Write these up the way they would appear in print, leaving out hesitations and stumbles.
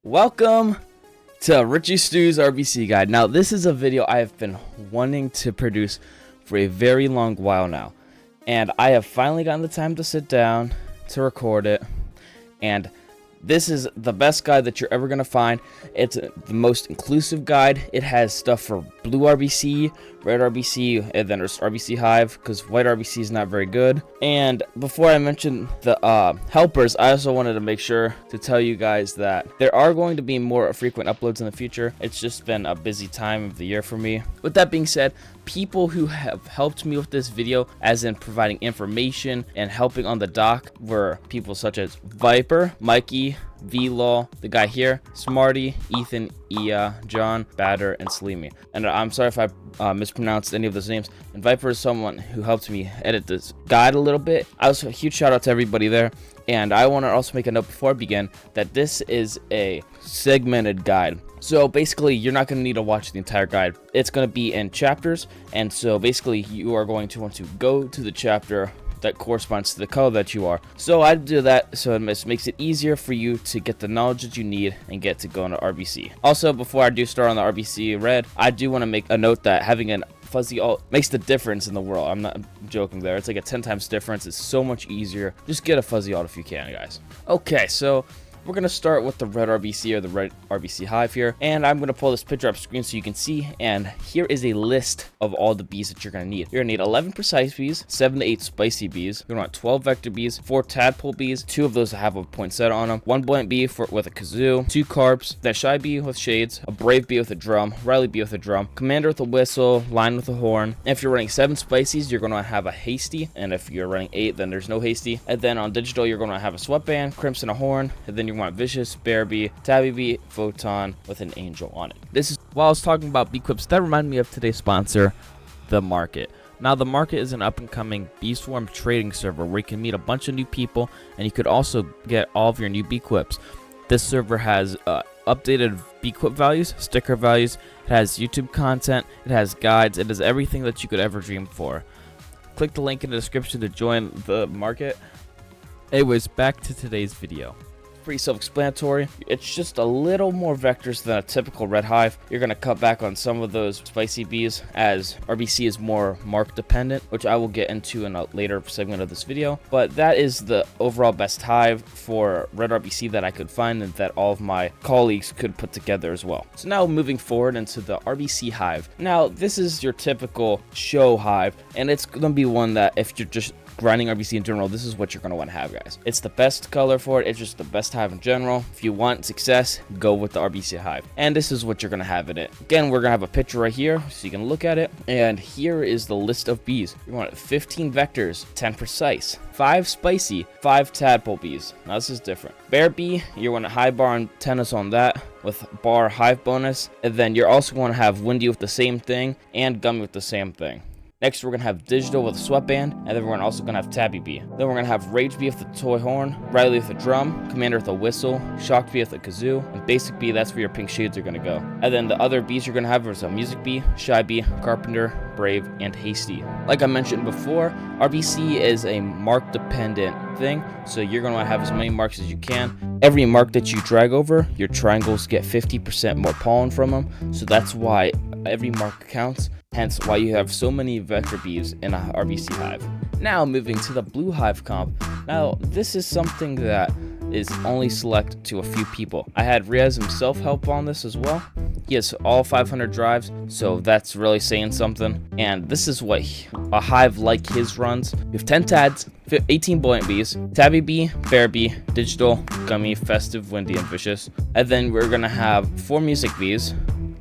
Welcome to Richie Stew's RBC Guide. Now, this is a video I have been wanting to produce for a very long while now, and I have finally gotten the time to sit down to record it. And this is the best guide that you're ever going to find. It's the most inclusive guide. It has stuff for blue RBC, red RBC, and then there's RBC Hive, because white RBC is not very good. And before I mention the helpers, I also wanted to make sure to tell you guys that there are going to be more frequent uploads in the future. It's just been a busy time of the year for me. With that being said, people who have helped me with this video, as in providing information and helping on the dock, were people such as Viper, Mikey, V-Law, the guy here, Smarty, Ethan, Ia, John, Batter, and Sleemy. And I'm sorry if I mispronounced any of those names. And Viper is someone who helped me edit this guide a little bit. Also, a huge shout out to everybody there. And I want to also make a note before I begin that this is a segmented guide. So basically, you're not going to need to watch the entire guide. It's going to be in chapters, and so basically you are going to want to go to the chapter that corresponds to the color that you are. So I do that so it makes it easier for you to get the knowledge that you need and get to go into RBC. Also, before I do start on the RBC red, I do want to make a note that having a fuzzy alt makes the difference in the world. I'm not joking there. It's like a 10 times difference. It's so much easier. Just get a fuzzy alt if you can, guys. Okay, so we're going to start with the red RBC, or the red RBC Hive here. And I'm going to pull this picture up screen so you can see. And here is a list of all the bees that you're going to need. You're going to need 11 precise bees, 7 to 8 spicy bees. You're going to want 12 vector bees, 4 tadpole bees, 2 of those have a poinsettia on them, 1 buoyant bee with a kazoo, 2 carps, then shy bee with shades, a brave bee with a drum, Riley bee with a drum, commander with a whistle, lion with a horn. And if you're running 7 spices, you're going to have a hasty. And if you're running 8, then there's no hasty. And then on digital, you're going to have a sweatband, crimson, a horn, and then you want vicious, bear bee, tabby bee, photon with an angel on it. This is while I was talking about bee quips, that reminded me of today's sponsor, the Market. Now, the Market is an up-and-coming bee swarm trading server where you can meet a bunch of new people, and you could also get all of your new bee quips. This server has updated bee quip values, sticker values, it has YouTube content, it has guides, it has everything that you could ever dream for. Click the link in the description to join the Market. Anyways, back to today's video. Pretty self-explanatory. It's just a little more vectors than a typical red hive. You're going to cut back on some of those spicy bees, as RBC is more mark dependent, which I will get into in a later segment of this video. But that is the overall best hive for red RBC that I could find, and that all of my colleagues could put together as well. So now moving forward into the RBC hive. Now, this is your typical show hive, and it's going to be one that if you're just grinding RBC in general, this is what you're going to want to have, guys. It's the best color for it. It's just the best hive in general. If you want success, go with the RBC hive. And this is what you're going to have in it. Again, we're going to have a picture right here so you can look at it. And here is the list of bees. You want 15 vectors, 10 precise, 5 spicy, 5 tadpole bees. Now this is different. Bear bee, you want a high bar and tennis on that with bar hive bonus. And then you're also going to have windy with the same thing and gummy with the same thing. Next, we're going to have digital with a sweatband, and then we're also going to have tabby bee. Then we're going to have rage bee with a toy horn, Riley with a drum, commander with a whistle, shocked bee with a kazoo, and basic bee, that's where your pink shades are going to go. And then the other bees you're going to have is a music bee, shy bee, carpenter, brave, and hasty. Like I mentioned before, RBC is a mark dependent thing, so you're going to have as many marks as you can. Every mark that you drag over, your triangles get 50% more pollen from them, so that's why every mark counts. Hence why you have so many vector bees in a RBC hive. Now moving to the blue hive comp. Now this is something that is only select to a few people. I had Riaz himself help on this as well. He has all 500 drives, so that's really saying something. And this is what a hive like his runs. You have 10 tads, 18 buoyant bees, tabby bee, bear bee, digital, gummy, festive, windy, and vicious. And then we're gonna have 4 music bees,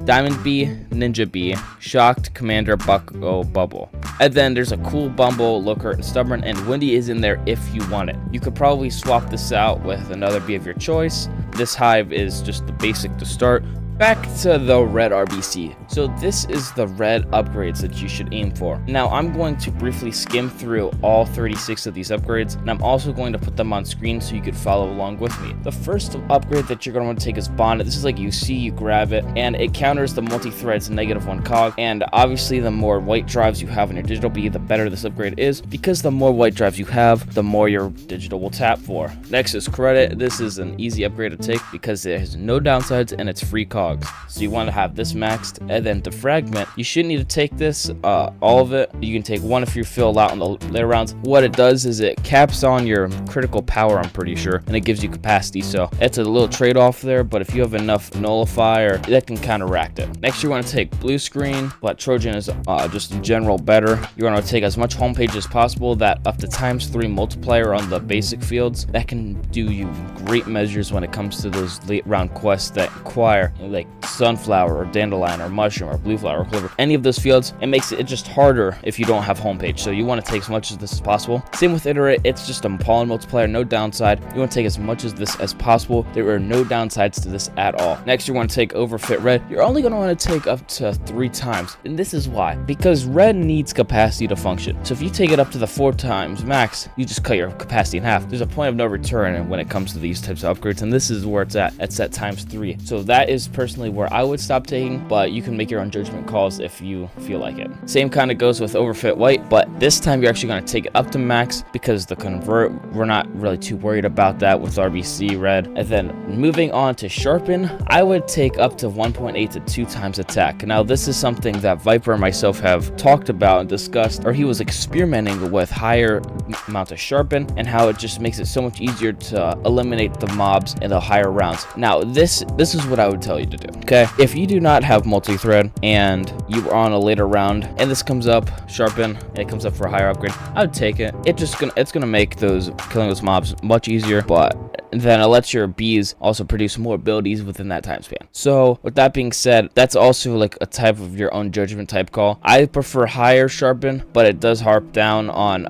diamond bee, ninja bee, shocked, commander, bucko, bubble. And then there's a cool, bumble, looker, and stubborn, and windy is in there if you want it. You could probably swap this out with another bee of your choice. This hive is just the basic to start. Back to the red RBC. So this is the red upgrades that you should aim for. Now I'm going to briefly skim through all 36 of these upgrades, and I'm also going to put them on screen so you could follow along with me. The first upgrade that you're going to want to take is bond. This is like you see, you grab it, and it counters the multi-thread's -1 cog. And obviously the more white drives you have in your digital B, the better this upgrade is, because the more white drives you have, the more your digital will tap for. Next is credit. This is an easy upgrade to take because it has no downsides and it's free cogs. So you want to have this maxed. And then defragment, you shouldn't need to take this, all of it. You can take one if you fill out in the later rounds. What it does is it caps on your critical power, I'm pretty sure, and it gives you capacity. So it's a little trade-off there, but if you have enough nullifier, that can counteract it. Next, you want to take blue screen, but Trojan is just in general better. You want to take as much homepage as possible. That up to ×3 multiplier on the basic fields, that can do you great measures when it comes to those late round quests that require like sunflower or dandelion or mushroom or blue flower or clover. Any of those fields, it makes it just harder if you don't have homepage. So you want to take as much of this as possible. Same with iterate, it's just a pollen multiplier, no downside. You want to take as much of this as possible. There are no downsides to this at all. Next, you want to take overfit red. You're only going to want to take up to 3 times, and this is why, because red needs capacity to function. So if you take it up to the 4 times max, you just cut your capacity in half. There's a point of no return when it comes to these types of upgrades, and this is where it's at. It's at ×3. So that is personally where I would stop taking, but you can make your own judgment calls if you feel like it. Same kind of goes with overfit white, but this time you're actually going to take it up to max because the convert, we're not really too worried about that with RBC red. And then moving on to sharpen, I would take up to 1.8 to 2 times attack. Now this is something that Viper and myself have talked about and discussed, or he was experimenting with higher amount of sharpen and how it just makes it so much easier to eliminate the mobs in the higher rounds. Now this is what I would tell you to do. Okay, if you do not have multi-thread and you are on a later round and this comes up sharpen and it comes up for a higher upgrade, I would take it. It's gonna make killing those mobs much easier, but then it lets your bees also produce more abilities within that time span. So with that being said, that's also like a type of your own judgment type call. I prefer higher sharpen, but it does harp down on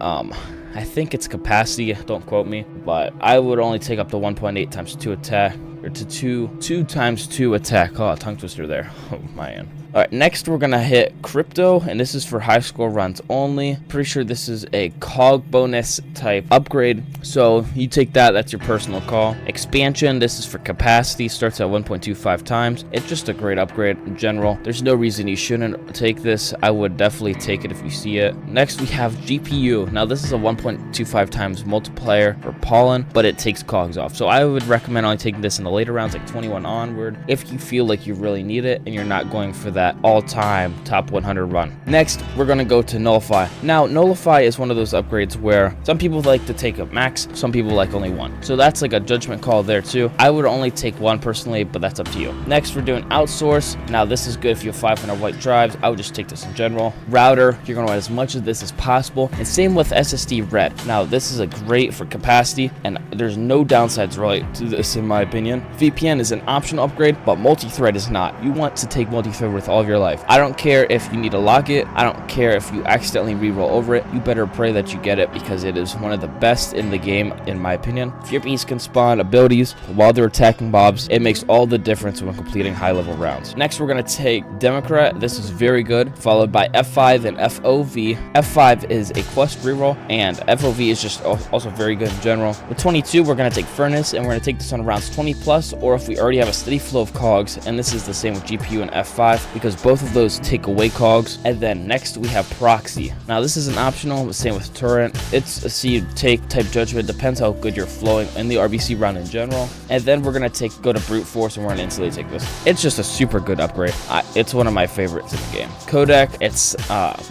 I think it's capacity, don't quote me, but I would only take up to 1.8 times 2 attack, or to 2 times 2 attack. Oh, tongue twister there. Oh man. Alright, next we're gonna hit crypto, and this is for high score runs only. Pretty sure this is a cog bonus type upgrade, so you take that, that's your personal call. Expansion, this is for capacity, starts at 1.25 times. It's just a great upgrade in general. There's no reason you shouldn't take this. I would definitely take it if you see it. Next we have GPU. Now this is a 1.25 times multiplier for pollen, but it takes cogs off. So I would recommend only taking this in the later rounds, like 21 onward, if you feel like you really need it and you're not going for that all-time top 100 run. Next, we're gonna go to nullify. Now, nullify is one of those upgrades where some people like to take a max, some people like only 1. So that's like a judgment call there too. I would only take 1 personally, but that's up to you. Next, we're doing outsource. Now, this is good if you have 500 white drives. I would just take this in general. Router, you're gonna want as much of this as possible. And same with SSD red. Now, this is a great for capacity, and there's no downsides really to this in my opinion. VPN is an optional upgrade, but multi-thread is not. You want to take multi-thread with all of your life. I don't care if you need to lock it. I don't care if you accidentally re-roll over it. You better pray that you get it because it is one of the best in the game, in my opinion. If your bees can spawn abilities while they're attacking mobs, it makes all the difference when completing high-level rounds. Next, we're going to take Democrat. This is very good, followed by F5 and FOV. F5 is a quest reroll, and FOV is just also very good in general. With 22, we're going to take Furnace, and we're going to take this on rounds 20 plus, or if we already have a steady flow of cogs, and this is the same with GPU and F5, because both of those take away cogs. And then next we have Proxy. Now this is an optional, but same with Turret. It's a seed take type judgment, depends how good you're flowing in the RBC round in general. And then we're going to go to Brute Force, and we're going to instantly take this. It's just a super good upgrade. It's one of my favorites in the game. Codec, it's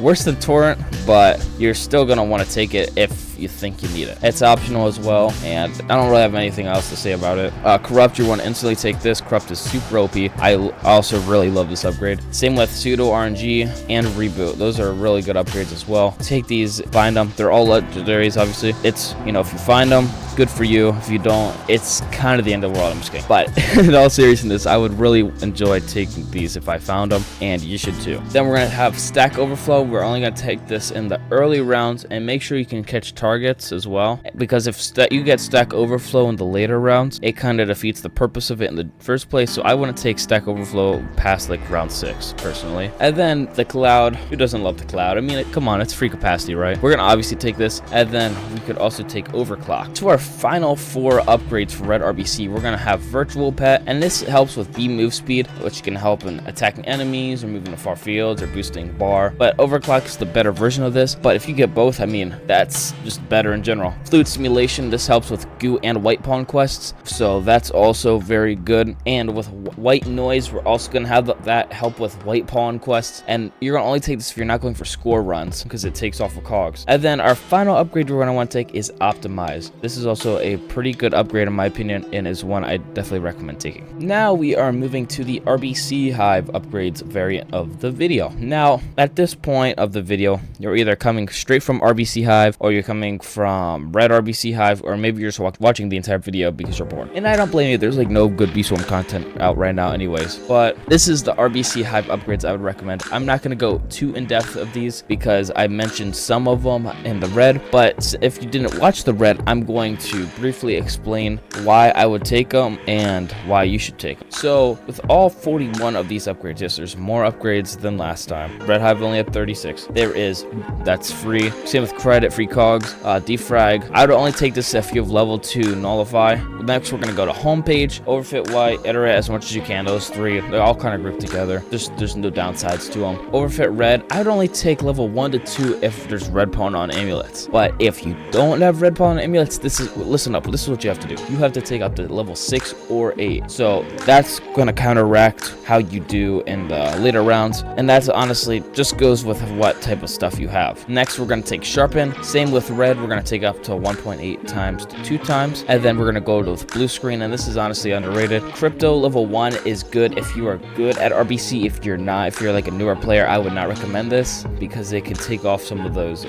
worse than Torrent, but you're still going to want to take it if you think you need it. It's optional as well, and I don't really have anything else to say about it. Corrupt, you want to instantly take this. Corrupt is super OP. I also really love this upgrade. Same with Pseudo RNG and Reboot. Those are really good upgrades as well. Take these, find them. They're all legendaries, obviously. It's, you know, if you find them, good for you. If you don't, it's kind of the end of the world. I'm just kidding. But in all seriousness, I would really enjoy taking these if I found them, and you should too. Then we're gonna have stack overflow. We're only gonna take this in the early rounds, and make sure you can catch targets as well, because if you get stack overflow in the later rounds, it kind of defeats the purpose of it in the first place. So I wouldn't take stack overflow past like round 6 personally. And then the cloud, who doesn't love the cloud? I mean, come on, it's free capacity, right? We're gonna obviously take this, and then we could also take overclock. To our final 4 upgrades for red RBC, we're gonna have virtual pet, and this helps with bee move speed, which can help in attacking enemies or moving to far fields or boosting bar. But overclock is the better version of this. But if you get both, I mean, that's just better in general. Fluid simulation, this helps with goo and white pawn quests, so that's also very good. And with white noise, we're also gonna have that help with white pawn quests, and you're gonna only take this if you're not going for score runs, because it takes off of cogs. And then our final upgrade we're gonna want to take is optimize. This is also a pretty good upgrade in my opinion, and is one I definitely recommend taking. Now we are moving to the RBC Hive Upgrades variant of the video. Now at this point of the video, you're either coming straight from RBC Hive, or you're coming from red RBC Hive, or maybe you're just watching the entire video because you're bored. And I don't blame you, there's like no good beesmas content out right now anyways. But this is the RBC Hive upgrades I would recommend. I'm not going to go too in depth of these because I mentioned some of them in the red, but if you didn't watch the red, I'm going to briefly explain why I would take them and why you should take them. So with all 41 of these upgrades, yes, there's more upgrades than last time. Red Hive only had 36. That's free. Same with credit, free cogs, defrag. I would only take this if you have level 2 nullify. Next, we're going to go to homepage, overfit white, iterate as much as you can. Those 3, they're all kind of grouped together. There's no downsides to them. Overfit red, I would only take level 1 to 2 if there's red pawn on amulets. But if you don't have red pawn on amulets, listen up, this is what you have to do. You have to take up to level 6 or 8. So that's going to counteract how you do in the later rounds, and that's honestly just goes with what type of stuff you have. Next, we're going to take sharpen. Same with red, we're going to take up to 1.8 times to 2 times, and then we're going to go with blue screen, and this is honestly underrated. Crypto level 1 is good if you are good at RBC. If you're not, if you're like a newer player, I would not recommend this because it can take off some of those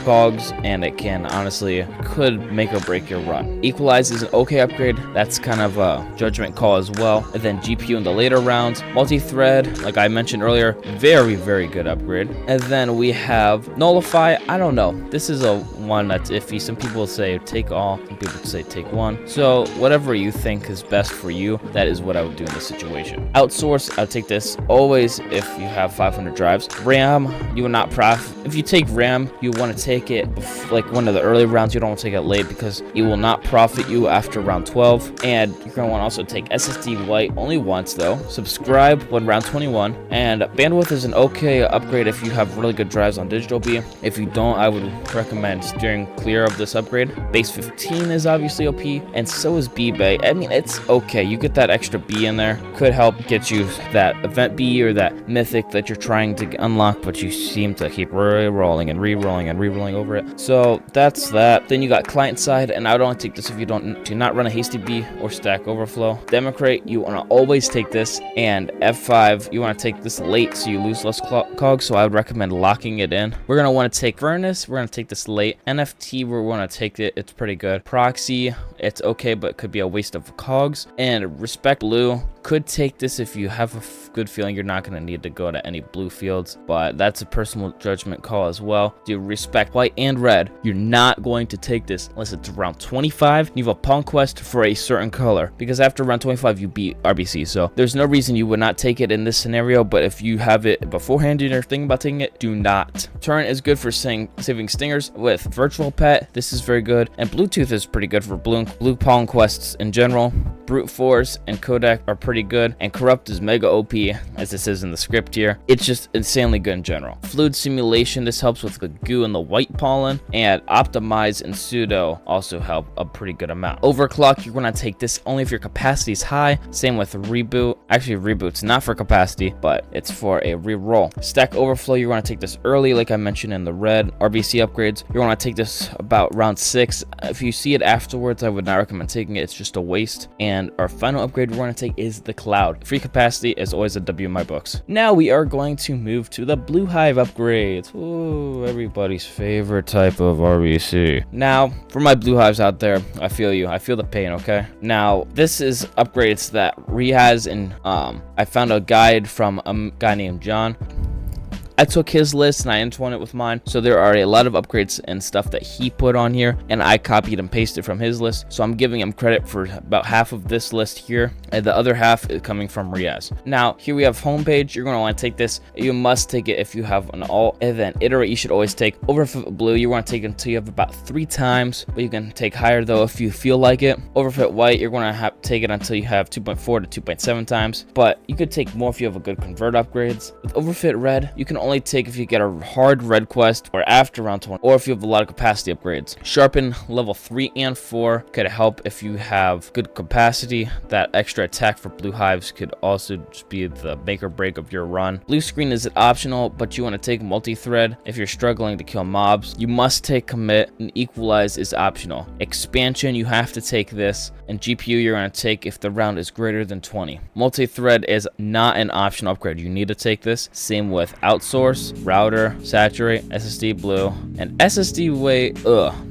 cogs, and it can honestly could make or break your run. Equalize is an okay upgrade. That's kind of a judgment call as well. And then GPU in the later rounds. Multi-thread, like I mentioned earlier, very, very good upgrade. And then we have nullify. I don't know. This is a one that's iffy. Some people say take all, some people say take one. So whatever you think is best for you, that is what I would do in this situation. Outsource, I'll take this always if you have 500 drives. RAM, you will not profit. If you take RAM, you want to take it like one of the early rounds. You don't want to take it late because it will not profit you after round 12. And you're going to want to also take SSD white only once though. Subscribe when round 21. And bandwidth is an okay upgrade if you have really good drives on digital B. If you don't, I would recommend steering clear of this upgrade. Base 15 is obviously OP, and so is B Bay. I mean, it's okay. You get that extra B in there. Could help get you that event B or that mythic that you're trying to unlock, but you seem to keep re-rolling and re-rolling and re-rolling over it. So that's that. Then you got client side, and I would only take this if you do not run a hasty B or stack overflow. Democrate, you want to always take this, and F5, you want to take this late so you lose less cogs, so I would recommend locking it in. We're going to want to take furnace, we're going to take this late. NFT, we're going to take it, it's pretty good. Proxy, it's okay, but it could be a waste of cogs. And respect blue, could take this if you have a good feeling you're not going to need to go to any blue fields, but that's a personal judgment call as well. Do respect white and red, you're not going to take this unless it's around 25. You have a pawn quest for a certain color, because after round 25 you beat RBC, so there's no reason you would not take it in this scenario. But if you have it beforehand and you're thinking about taking it, do not. Turn is good for saving stingers with virtual pet. This is very good, and Bluetooth is pretty good for blue pawn quests in general. Brute force and codec are pretty good, and corrupt is mega OP, as this is in the script here. It's just insanely good in general. Fluid simulation, this helps with the goo and the white pollen, and optimize and pseudo also help a pretty good amount. Overclock, you're going to take this only if your capacity is high. Same with reboot. Actually, reboot's not for capacity, but it's for a reroll. Stack overflow, you're going to take this early, like I mentioned in the red RBC upgrades. You're going to take this about round 6. If you see it afterwards, I would not recommend taking it. It's just a waste. And our final upgrade we're going to take is the Cloud. Free capacity is always a W in my books. Now we are going to move to the Blue Hive upgrades. Ooh, everybody's favorite type of RBC. Now, for my Blue Hives out there, I feel you. I feel the pain, okay? Now, this is upgrades that Riaz and I found a guide from a guy named John. I took his list and I intertwined it with mine. So there are a lot of upgrades and stuff that he put on here, and I copied and pasted from his list. So I'm giving him credit for about half of this list here, and the other half is coming from Riaz. Now, here we have homepage. You're going to want to take this. You must take it if you have an alt event. Iterate, you should always take. Overfit blue, you want to take it until you have about 3 times, but you can take higher though if you feel like it. Overfit white, you're going to have take it until you have 2.4 to 2.7 times, but you could take more if you have a good convert upgrades. With overfit red, you can only take if you get a hard red quest or after round 20, or if you have a lot of capacity upgrades. Sharpen level 3 and 4 could help if you have good capacity. That extra attack for blue hives could also just be the make or break of your run. Blue screen is optional, but you want to take multi-thread if you're struggling to kill mobs. You must take commit, and equalize is optional. Expansion, you have to take this, and GPU you're going to take if the round is greater than 20. Multi-thread is not an optional upgrade. You need to take this. Same with outsource, router, saturate, SSD blue, and SSD weight.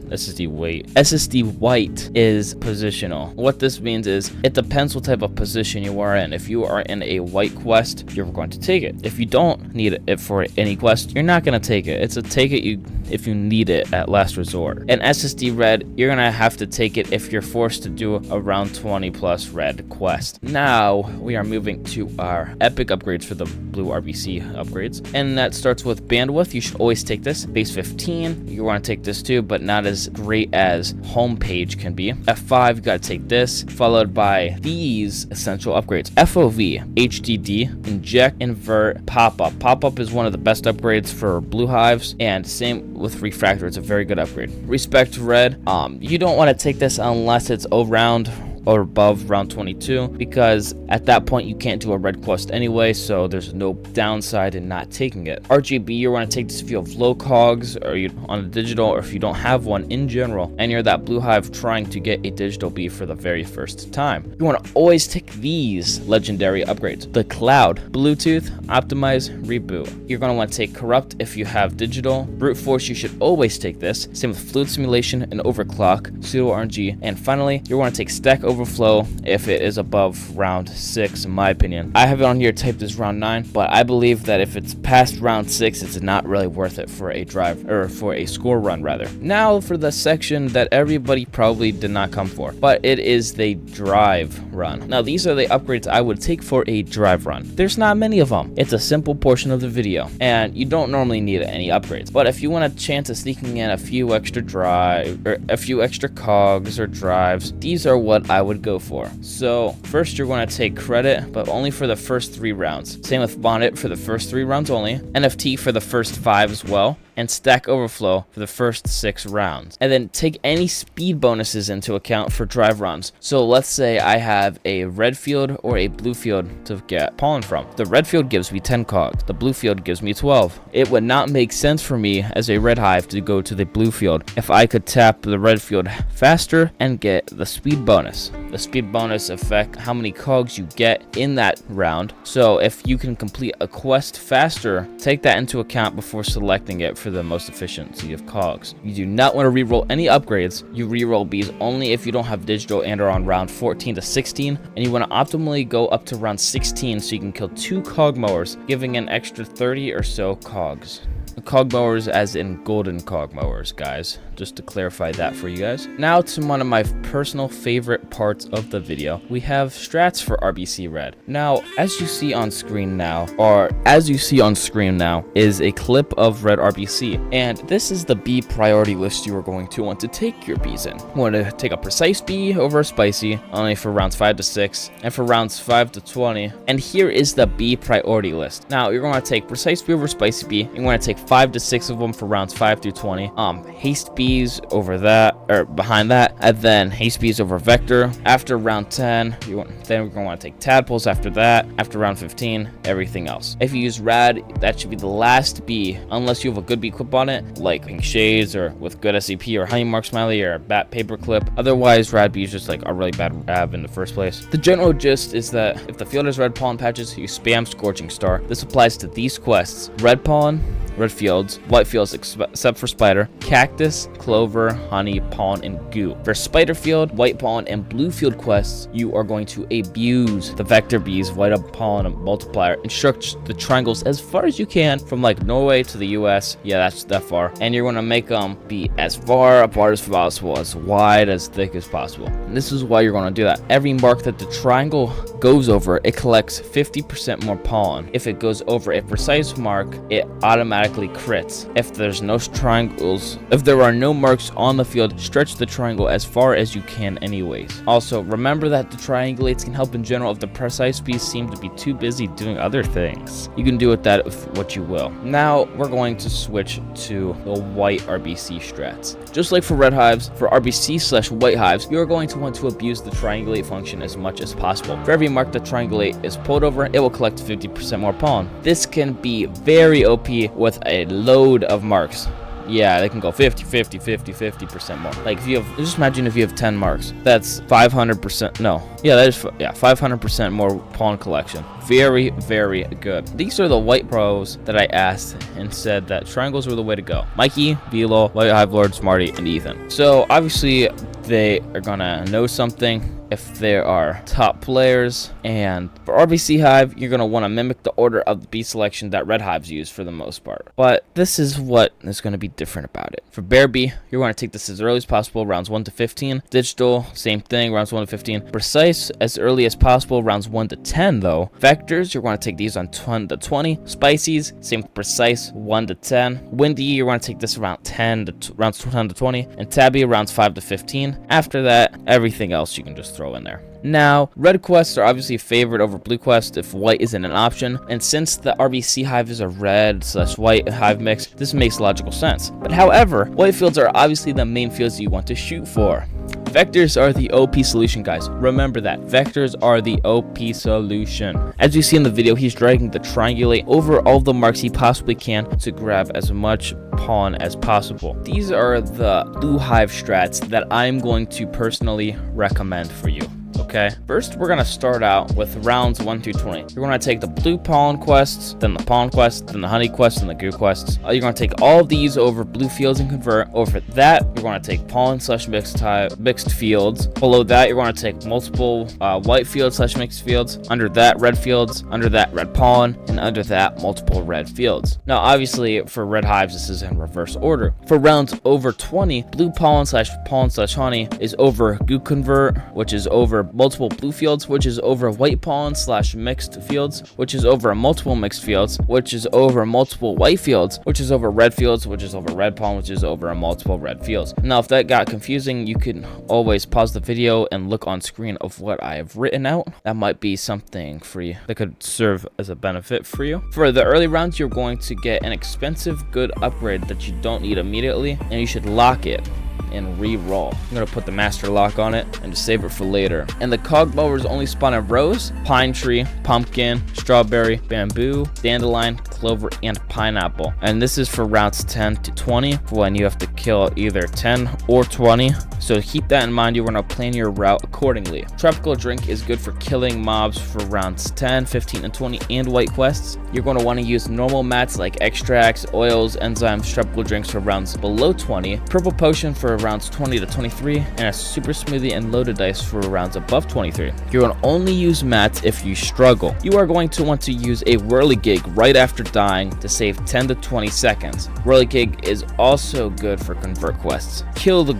SSD white is positional. What this means is it depends what type of position you are in. If you are in a white quest, you're going to take it. If you don't need it for any quest, you're not going to take it. It's a take it if you need it at last resort. And SSD red, you're going to have to take it if you're forced to do a round 20 plus red quest. Now we are moving to our epic upgrades for the blue RBC upgrades, and that starts with bandwidth. You should always take this. Base 15, you want to take this too, but not as great as homepage can be. F5, you got to take this, followed by these essential upgrades: FOV, HDD, inject, invert, pop-up. Pop-up is one of the best upgrades for blue hives, and same with refractor. It's a very good upgrade. Respect red, you don't want to take this unless it's around or above round 22, because at that point you can't do a red quest anyway, so there's no downside in not taking it. RGB, you want to take this if you have low cogs or you on a digital, or if you don't have one in general and you're that blue hive trying to get a digital B for the very first time. You want to always take these legendary upgrades: the Cloud, Bluetooth, optimize, reboot. You're going to want to take corrupt if you have digital. Brute force, you should always take this. Same with fluid simulation and overclock, pseudo RNG, and finally you want to take stack overflow if it is above round 6, in my opinion. I have it on here typed as round 9, but I believe that if it's past round 6, it's not really worth it for a drive, or for a score run rather. Now for the section that everybody probably did not come for, but it is the drive run. Now these are the upgrades I would take for a drive run. There's not many of them. It's a simple portion of the video, and you don't normally need any upgrades, but if you want a chance of sneaking in a few extra drive, or a few extra cogs or drives, these are what I would go for. So first you're going to take credit, but only for the first 3 rounds. Same with bonnet for the first 3 rounds only, NFT for the first 5 as well, and stack overflow for the first 6 rounds. And then take any speed bonuses into account for drive runs. So let's say I have a red field or a blue field to get pollen from. The red field gives me 10 cogs. The blue field gives me 12. It would not make sense for me as a red hive to go to the blue field if I could tap the red field faster and get the speed bonus. The speed bonus affect how many cogs you get in that round. So if you can complete a quest faster, take that into account before selecting it for the most efficiency of cogs. You do not want to reroll any upgrades. You reroll Bs only if you don't have digital and are on round 14 to 16, and you want to optimally go up to round 16 so you can kill 2 cog mowers, giving an extra 30 or so cogs. Cog mowers as in golden cog mowers, guys, just to clarify that for you guys. Now to one of my personal favorite parts of the video. We have strats for RBC red. Now as you see on screen now is a clip of red RBC, and this is the B priority list you are going to want to take your Bs in. You want to take a precise B over a spicy only for rounds 5 to 6 and for rounds 5 to 20, and here is the B priority list. Now you're going to take precise B over spicy B. You want to take 5 to 6 of them for rounds 5 through 20. Haste bees over that, or behind that, and then haste bees over vector. After round 10, then we're gonna want to take tadpoles after that. After round 15, everything else. If you use rad, that should be the last bee, unless you have a good bee clip on it, like pink shades or with good SCP or honey mark smiley or a bat paper clip. Otherwise, rad bee is just like a really bad rab in the first place. The general gist is that if the field has red pollen patches, you spam Scorching Star. This applies to these quests: red pollen, red fields, white fields except for spider, cactus, clover, honey, pollen, and goo. For spider field, white pollen, and blue field quests, you are going to abuse the vector bees, white up pollen multiplier, and stretch the triangles as far as you can from like Norway to the US. Yeah, that's that far. And you're going to make them be as far apart as possible, as wide, as thick as possible. And this is why you're going to do that. Every mark that the triangle goes over, it collects 50% more pollen. If it goes over a precise mark, it automatically crits. If there's no triangles, if there are no marks on the field, stretch the triangle as far as you can anyways. Also, remember that the triangulates can help in general if the precise bees seem to be too busy doing other things. You can do with that what you will. Now we're going to switch to the white RBC strats. Just like for red hives, for RBC/white hives, you are going to want to abuse the triangulate function as much as possible. For every mark that triangulate is pulled over, it will collect 50% more pollen. This can be very OP with a load of marks. Yeah, they can go 50% more. Like if you have, just imagine if you have 10 marks, that's 500%. No, yeah, that is 500% more pollen collection. Very, very good. These are the white pros that I asked and said that triangles were the way to go. Mikey, Velo, White Hive Lord, Smarty, and Ethan. So obviously they are gonna know something if they are top players. And for RBC Hive, you're gonna want to mimic the order of the bee selection that red hives use for the most part. But this is what is going to be different about it. For bear bee, you're going to take this as early as possible, rounds 1 to 15. Digital, same thing, rounds 1 to 15. Precise, as early as possible, rounds 1 to 10 though. Vectors, you're going to take these on 10 to 20. Spices, same precise, 1 to 10. Windy, you're going to take this around rounds 10 to 20. And tabby, rounds 5 to 15. After that, everything else you can just throw in there. Now, red quests are obviously favored over blue quests if white isn't an option, and since the RBC Hive is a red/white hive mix, this makes logical sense. But however, white fields are obviously the main fields you want to shoot for. Vectors are the OP solution, guys. Remember that. Vectors are the OP solution. As you see in the video, he's dragging the triangulate over all the marks he possibly can to grab as much pollen as possible. These are the blue hive strats that I'm going to personally recommend for you. Okay, first we're gonna start out with rounds 1 through 20. You're gonna take the blue pollen quests, then the pollen quests, then the honey quests, and the goo quests. You're gonna take all of these over blue fields and convert. Over that, you're gonna take pollen/mixed fields. Below that, you're gonna take multiple white fields/mixed fields. Under that, red fields. Under that, red pollen, and under that, multiple red fields. Now, obviously, for red hives, this is in reverse order. For rounds over 20, blue pollen/honey is over goo convert, which is over multiple blue fields, which is over white pollen/mixed fields, which is over multiple mixed fields, which is over multiple white fields, which is over red fields, which is over red pollen, which is over multiple red fields. Now, if that got confusing, you can always pause the video and look on screen of what I have written out. That might be something for you that could serve as a benefit for you. For the early rounds, you're going to get an expensive good upgrade that you don't need immediately, and you should lock it and re-roll. I'm gonna put the master lock on it and just save it for later. And the cog blowers only spawn in rose, pine tree, pumpkin, strawberry, bamboo, dandelion, clover, and pineapple. And this is for rounds 10 to 20 when you have to kill either 10 or 20. So keep that in mind. You're gonna plan your route accordingly. Tropical drink is good for killing mobs for rounds 10, 15, and 20 and white quests. You're going to want to use normal mats like extracts, oils, enzymes, tropical drinks for rounds below 20, purple potion for rounds 20 to 23, and a super smoothie and loaded dice for rounds above 23. You're going to only use mats if you struggle. You are going to want to use a whirligig right after dying to save 10 to 20 seconds. Whirligig is also good for convert quests. Kill the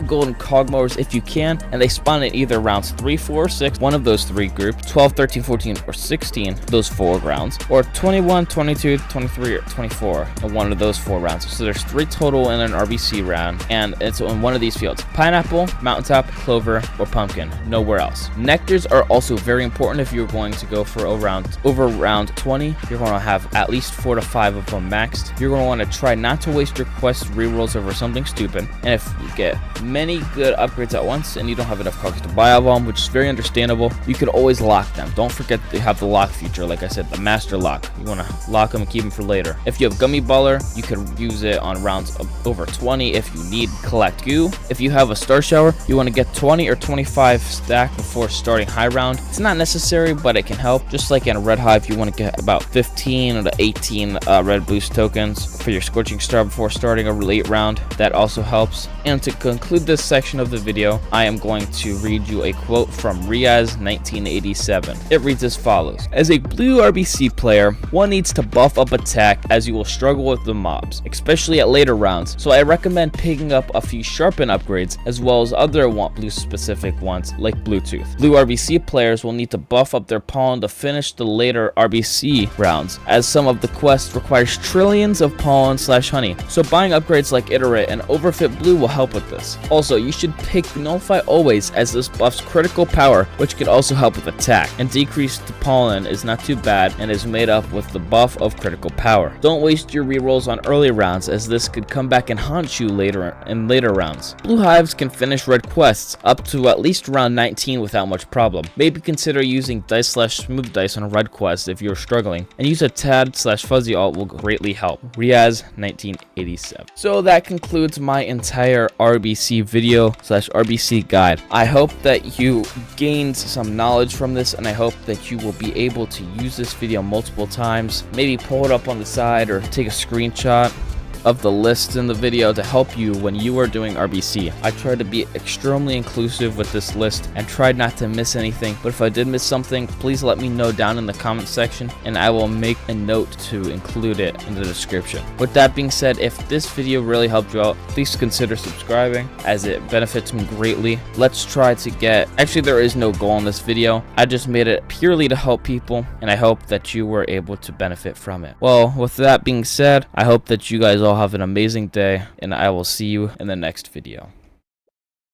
golden cog mowers if you can, and they spawn in either rounds 3, 4, 6, one of those three groups, 12, 13, 14, or 16, those 4 rounds, or 21, 22, 23, or 24 in one of those 4 rounds. So there's 3 total in an RBC round, and it's in one of these fields: pineapple, mountaintop, clover, or pumpkin. Nowhere else. Nectars are also very important if you're going to go for over round 20. You're going to have have at least 4 to 5 of them maxed. You're going to want to try not to waste your quest rerolls over something stupid. And if you get many good upgrades at once and you don't have enough coins to buy all of them, which is very understandable, you could always lock them. Don't forget they have the lock feature, like I said, the master lock. You want to lock them and keep them for later. If you have gummy baller, you could use it on rounds over 20 if you need collect goo. If you have a star shower, you want to get 20 or 25 stack before starting high round. It's not necessary, but it can help. Just like in a red hive, you want to get about 15 to 18 red boost tokens for your scorching star before starting a late round. That also helps. And to conclude this section of the video, I am going to read you a quote from Riaz1987. It reads as follows: as a blue RBC player, one needs to buff up attack as you will struggle with the mobs, especially at later rounds, so I recommend picking up a few sharpen upgrades as well as other blue specific ones like Bluetooth. Blue RBC players will need to buff up their pollen to finish the later RBC rounds, as some of the quests requires trillions of pollen / honey, so buying upgrades like Iterate and Overfit Blue will help with this. Also, you should pick Nullify always, as this buffs critical power, which could also help with attack, and decrease the pollen is not too bad and is made up with the buff of critical power. Don't waste your rerolls on early rounds, as this could come back and haunt you later in later rounds. Blue hives can finish red quests up to at least round 19 without much problem. Maybe consider using dice / smooth dice on a red quest if you're struggling, and use a tad / fuzzy alt will greatly help. Riaz1987. So that concludes my entire RBC video / RBC guide. I hope that you gained some knowledge from this, and I hope that you will be able to use this video multiple times. Maybe pull it up on the side or take a screenshot of the list in the video to help you when you are doing RBC. I tried to be extremely inclusive with this list and tried not to miss anything, but if I did miss something, please let me know down in the comment section and I will make a note to include it in the description. With that being said, if this video really helped you out, please consider subscribing as it benefits me greatly. Let's try to get, actually there is no goal in this video, I just made it purely to help people, and I hope that you were able to benefit from it. Well, with that being said, I hope that you guys all have an amazing day, and I will see you in the next video.